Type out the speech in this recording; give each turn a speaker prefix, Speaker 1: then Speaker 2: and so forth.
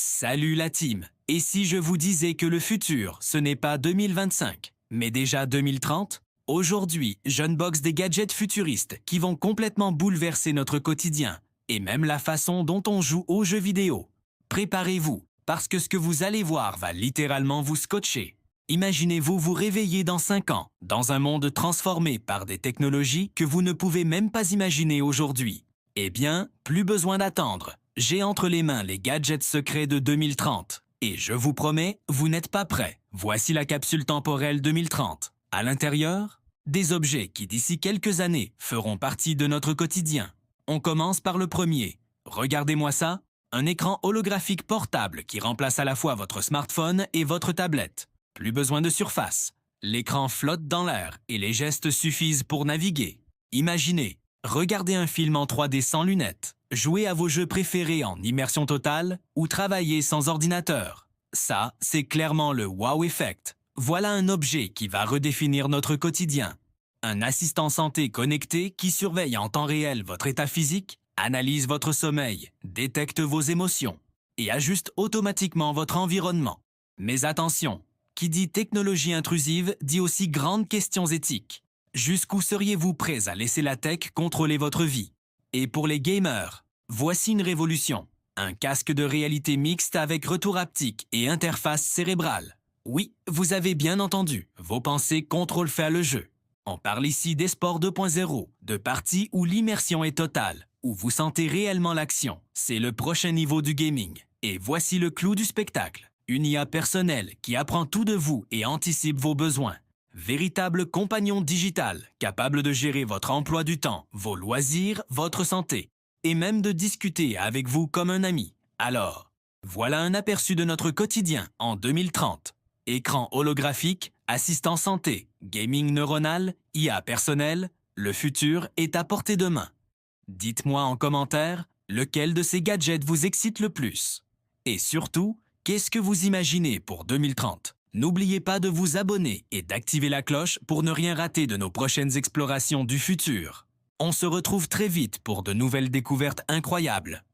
Speaker 1: Salut la team! Et si je vous disais que le futur, ce n'est pas 2025, mais déjà 2030? Aujourd'hui, j'unbox des gadgets futuristes qui vont complètement bouleverser notre quotidien et même la façon dont on joue aux jeux vidéo. Préparez-vous, parce que ce que vous allez voir va littéralement vous scotcher. Imaginez-vous vous réveiller dans 5 ans, dans un monde transformé par des technologies que vous ne pouvez même pas imaginer aujourd'hui. Eh bien, plus besoin d'attendre. J'ai entre les mains les gadgets secrets de 2030. Et je vous promets, vous n'êtes pas prêts. Voici la capsule temporelle 2030. À l'intérieur, des objets qui d'ici quelques années feront partie de notre quotidien. On commence par le premier. Regardez-moi ça, un écran holographique portable qui remplace à la fois votre smartphone et votre tablette. Plus besoin de surface. L'écran flotte dans l'air et les gestes suffisent pour naviguer. Imaginez, regardez un film en 3D sans lunettes, jouer à vos jeux préférés en immersion totale ou travailler sans ordinateur. Ça, c'est clairement le wow effect. Voilà un objet qui va redéfinir notre quotidien. Un assistant santé connecté qui surveille en temps réel votre état physique, analyse votre sommeil, détecte vos émotions et ajuste automatiquement votre environnement. Mais attention, qui dit technologie intrusive dit aussi grandes questions éthiques. Jusqu'où seriez-vous prêts à laisser la tech contrôler votre vie? Et pour les gamers, voici une révolution. Un casque de réalité mixte avec retour haptique et interface cérébrale. Oui, vous avez bien entendu, vos pensées contrôlent faire le jeu. On parle ici des sports 2.0, de parties où l'immersion est totale, où vous sentez réellement l'action. C'est le prochain niveau du gaming. Et voici le clou du spectacle. Une IA personnelle qui apprend tout de vous et anticipe vos besoins. Véritable compagnon digital, capable de gérer votre emploi du temps, vos loisirs, votre santé, et même de discuter avec vous comme un ami. Alors, voilà un aperçu de notre quotidien en 2030. Écran holographique, assistant santé, gaming neuronal, IA personnel, le futur est à portée de main. Dites-moi en commentaire, lequel de ces gadgets vous excite le plus? Et surtout, qu'est-ce que vous imaginez pour 2030? N'oubliez pas de vous abonner et d'activer la cloche pour ne rien rater de nos prochaines explorations du futur. On se retrouve très vite pour de nouvelles découvertes incroyables.